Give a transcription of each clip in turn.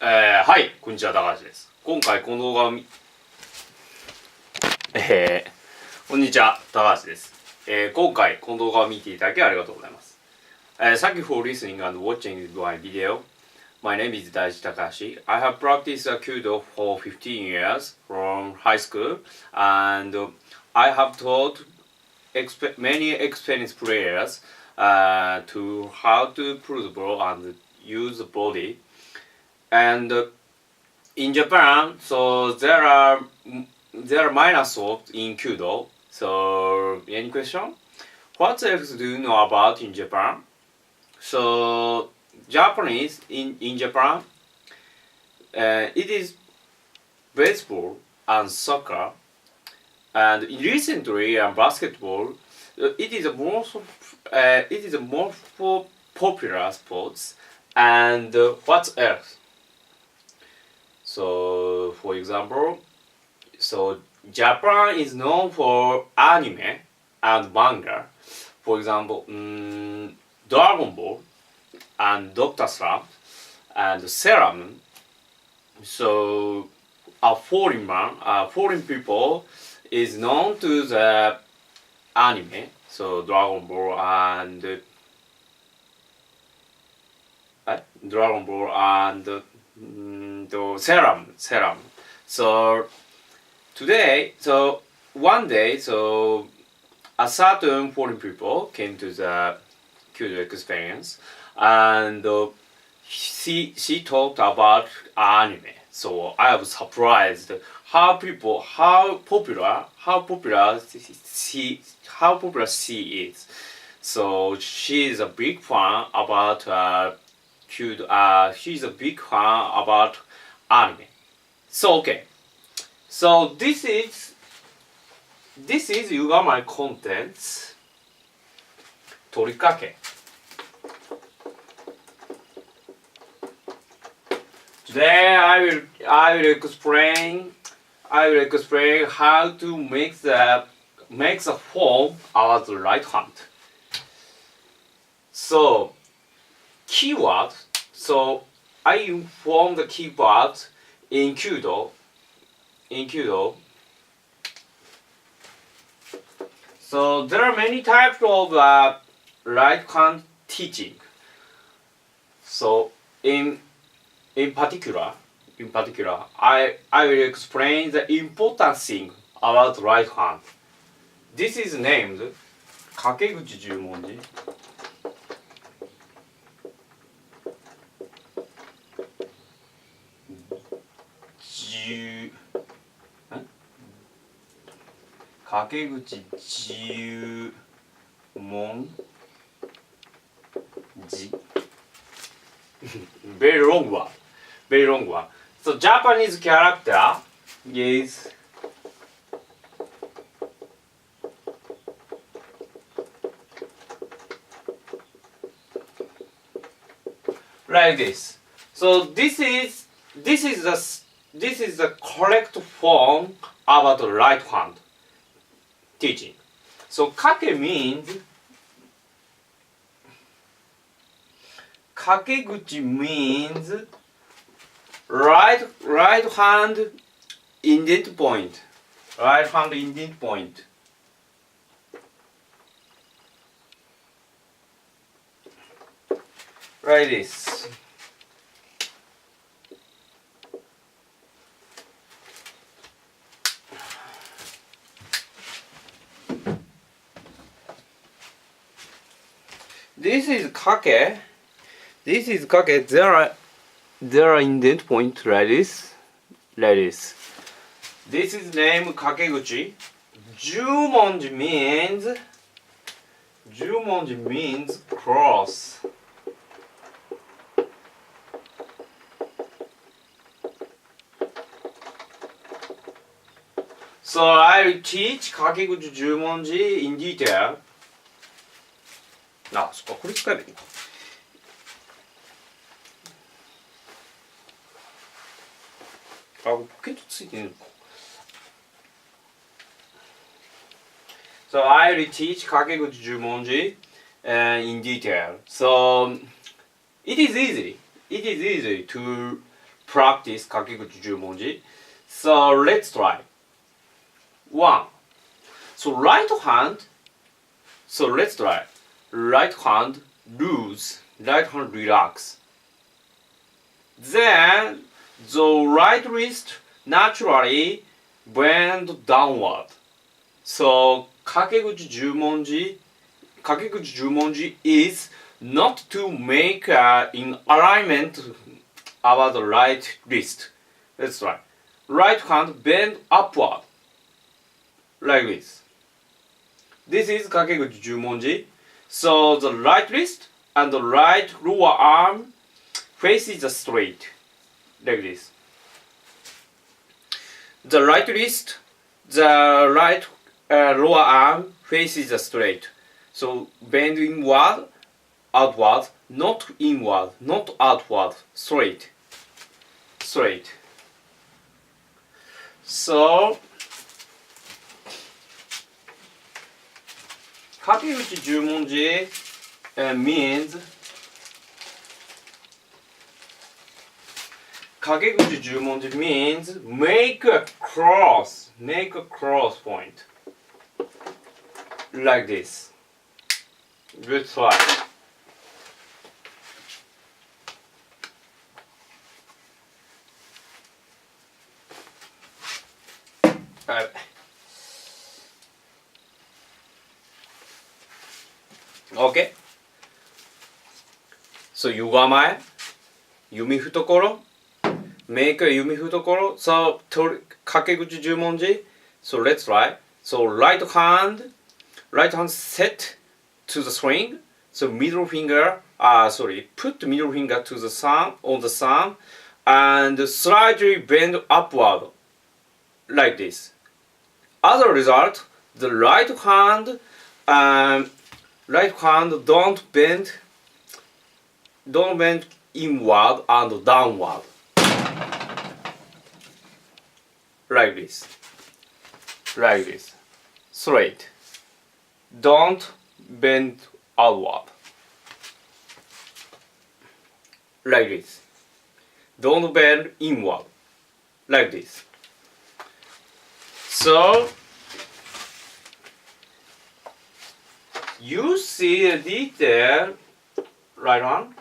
はい、こんにちは、高橋です。今回この動画をこんにちは、高橋です。今回この動画を見ていただきありがとうございます。Thank you for listening and watching my video. My name is Daiji Takashi. I have practiced Kyudo for 15 years from high school, and I have taught many experienced players to how to pull the ball and use the body. And in Japan, so there are minor sports in Kyudo. So any question? What else do you know about in Japan? So Japanese in Japan, it is baseball and soccer, and recently basketball. It is a more popular sports. And what else? So, for example, so Japan is known for anime and manga. For example, Dragon Ball and Doctor Slump and Sailor Moon. So, a foreign people is known to the anime. So, Dragon Ball and Sailor Moon. So today, so one day, so a certain foreign people came to the Kyudo experience, and she talked about anime. So I was surprised how popular she is. So she is a big fan about Kyudo. She's a big fan about anime. So okay. So this is you got my contents. Torikake. Today I will explain how to make the form of the right hand. So keyword. So I inform the keyword in Kyudo. So there are many types of right hand teaching. So in particular, I will explain the important thing about right hand. This is named Kakeguchijyuumonji. Kakeguchijyuumonji. Very long one. So Japanese character is like this. So this is the correct form about the right hand teaching. So Kakeguchi means right hand indent point. Right hand indent point. Like this. This is kake. There are indent point like this. This is named Kakeguchi. Juumonji means cross. So I will teach Kakeguchi Juumonji in detail. あ、そっか、これ使えばいいのか。あ、ポケットついてるのか。So I will teach Kakeguchi Juumonji in detail. So it is easy to practice Kakeguchijyuumonji. So let's try. 1. So right hand. So let's try. Right hand loose. Right hand relax. Then the right wrist naturally bend downward. So Kakeguchijyuumonji is not to make in alignment about the right wrist. Let's try. Right hand bend upward like this. This is Kakeguchijyuumonji. So the right wrist and the right lower arm faces straight like this. The right wrist, the right lower arm faces straight. So bend inward, outward, not inward, not outward, straight. Straight. So Kakeguchijyuumonji means Kakeguchijyuumonji means make a cross point like this. Good try. Okay. So yugamae, yumi futokoro, make a yumi futokoro. So Kakeguchijyuumonji. So let's try. So right hand set to the string. So middle finger, put the middle finger to the thumb on the thumb, and slightly bend upward like this. As a result, the right hand don't bend inward and downward like this, straight. Don't bend outward like this. Don't bend inward like this. So you see a detail, right on.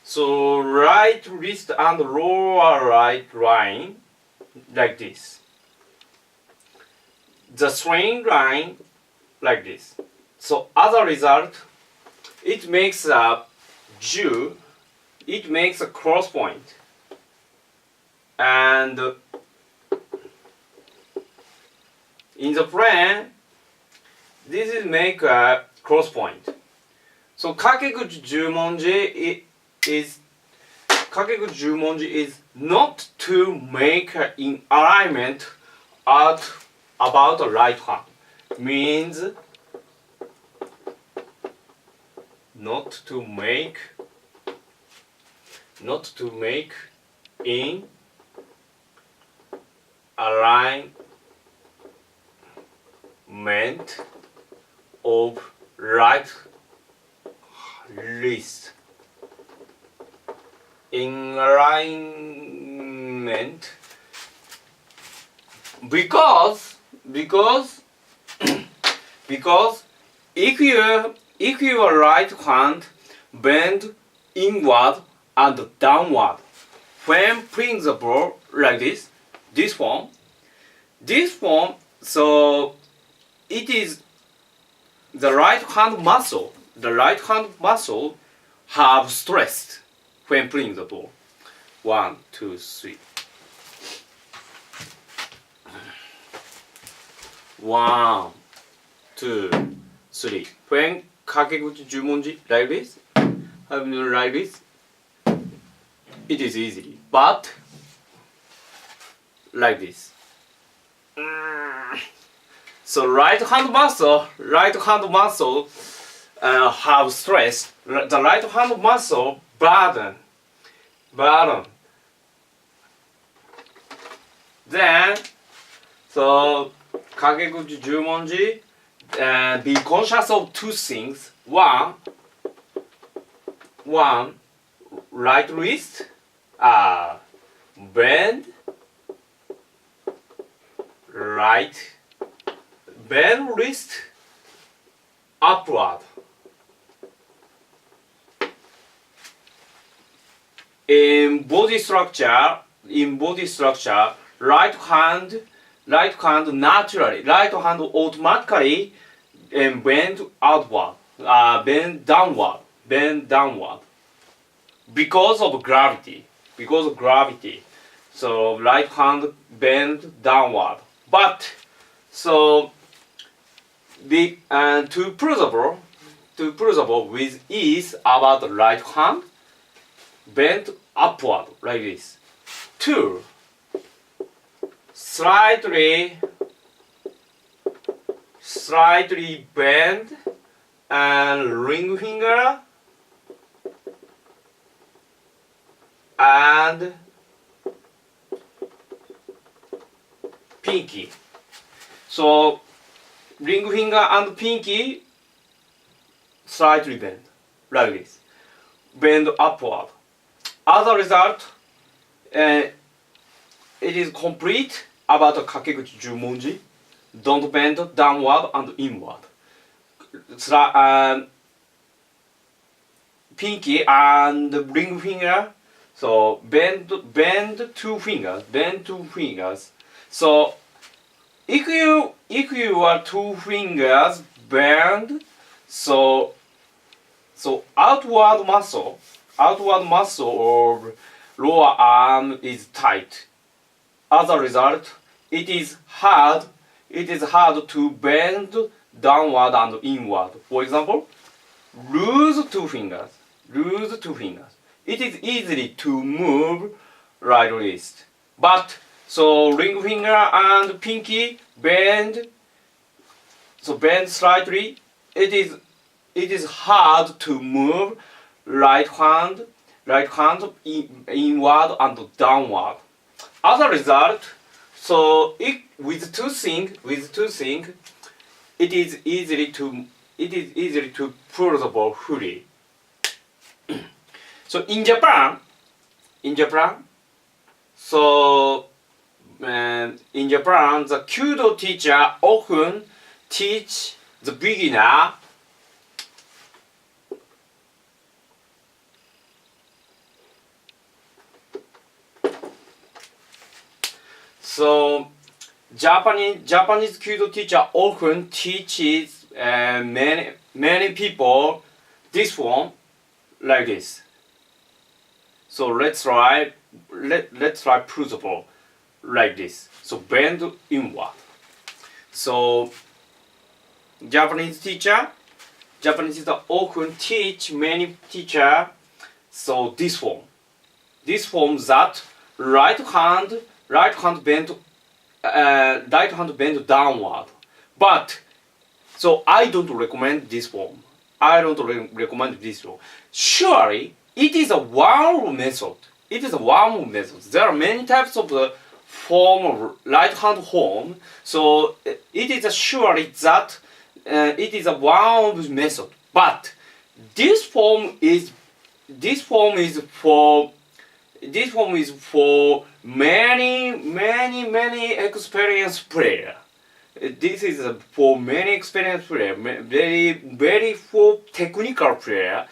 So right wrist and lower right line like this. The string line like this. So as a result, it makes a cross point. And in the plane, this is make a cross point. So Kakeguchijyuumonji is not to make in alignment at about the right hand. Means not to make in alignment of right wrist. In alignment because if your right hand bend inward and downward when playing the ball like this form, so it is the right hand muscle have stressed when playing the ball. 1, 2, 3. 1, 2, 3. When Kakeguchijyuumonji like this, it is easy. But like this. So right hand muscle have stress. The right hand muscle burden. Then So, Kakeguchijyuumonji, be conscious of two things. One, right wrist, bend, bend wrist upward. In body structure, right hand naturally, right hand automatically bend outward, bend downward, because of gravity. So right hand bend downward. But so the to principle with ease about the right hand bend upward like this. 2. Slightly bend and ring finger and pinky. So ring finger and pinky slightly bend like this. Bend upward. As a result, it is complete about Kakeguchijyuumonji. Don't bend downward and inward. Pinky and ring finger. So bend two fingers. So if your two fingers bend, so outward muscle of lower arm is tight. As a result, it is hard to bend downward and inward. For example, lose two fingers. It is easy to move right wrist. But so ring finger and pinky bend slightly. It is hard to move right hand inward and downward. As a result, so with two things, it is easy to pull the ball fully. So in Japan, so in Japan, the Kyudo teacher often teach the beginner So Japanese Kyudo teacher often teaches many people this form like this. So let's try principle like this. So bend inward. So Japanese teacher often teach many teacher. So this form that right hand bend downward. But so I don't recommend this form. Surely it is a one method. There are many types of the form of right hand form. So it is surely that it is a one method. But this form is for many experienced player. This is for many experienced player, very for technical player.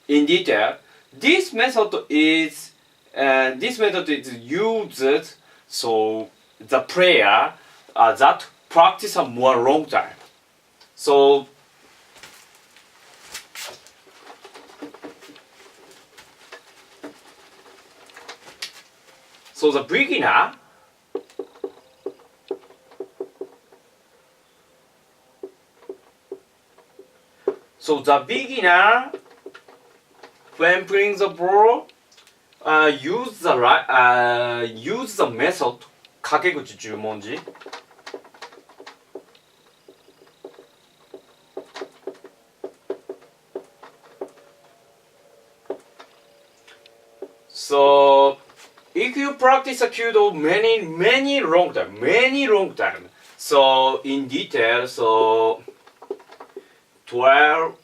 In detail, this method is used so the player that practice a more long time. So the beginner when playing the ball use the method Kakeguchijyuumonji. So if if you practice a Kyudo many long time, so in detail, so 12,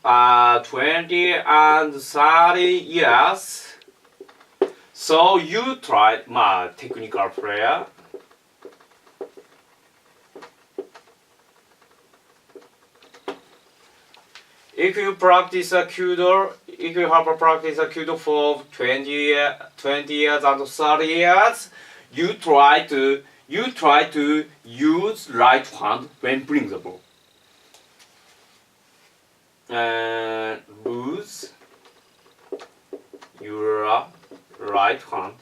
20 and 30 years, so you try technical player. If you practice a Kyudo, if you have a practice a Kyudo for 20 years and 30 years, you try to use right hand when playing the ball. Lose your right hand.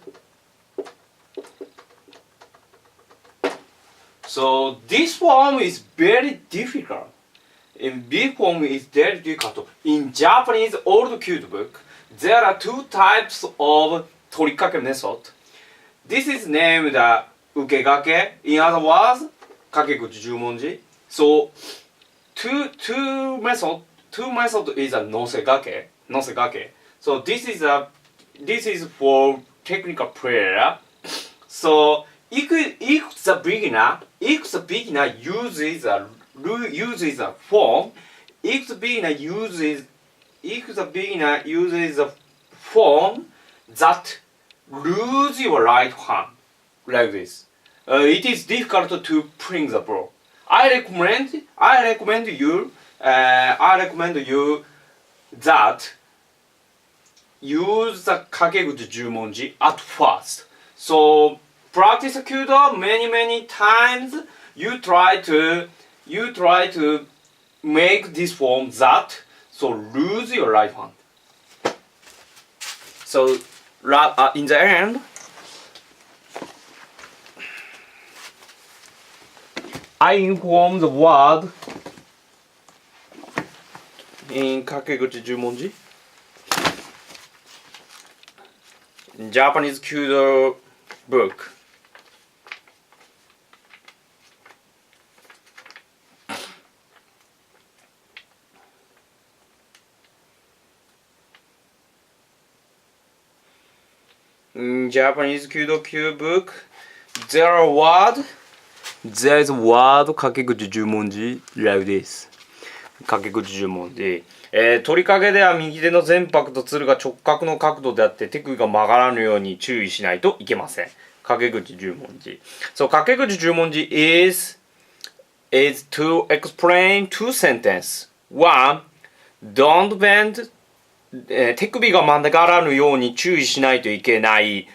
So this form is very difficult. In B form is very difficult. In Japanese old Kyudo book, there are two types of Torikake method. This is named ukegake. In other words, Kakeguchijyuumonji. So two method is a nosegake. So this is for technical player. So if the beginner uses a form, if the beginner uses a form that lose your right hand like this, it is difficult to bring the ball. I recommend you that use the Kakeguchijyuumonji at first. So practice Kyudo many times. You try to make this form that so lose your right hand. So in the end, I inform the word in Kakeguchijyuumonji. Japanese Kyudo book. In Japanese Kyudo book, there is a word Kakeguchijyuumonji like this. Kakeguchijyuumonji。鳥かけでは右手の前拍とつるが直角の角度であって手首が曲がらぬように注意しないといけません。Kakeguchijyuumonji。So Kakeguchijyuumonji is to explain two sentences. One, don't bend 手首が曲がらぬように注意しないといけない。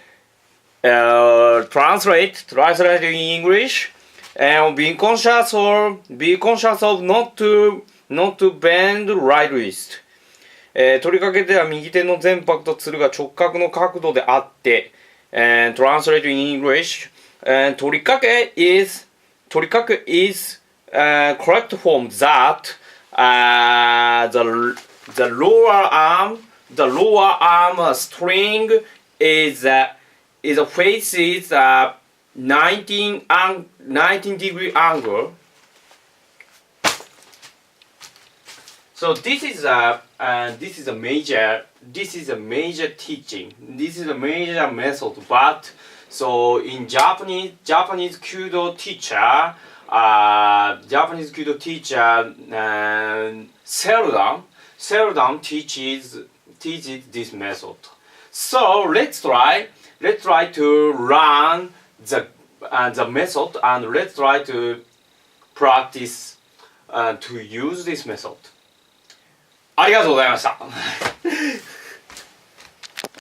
Translate in English. And be conscious of not to bend right wrist. 取りかけては右手の前拍とつるが直角の角度であって。Translate in English. 取りかけ is correct form that the lower arm string is faces 19 degree angle. So this is a major teaching. This is a major method. But so in Japanese Kyudo teacher seldom teaches this method. So let's try to learn the method and let's try to practice to use this method. ありがとうございました。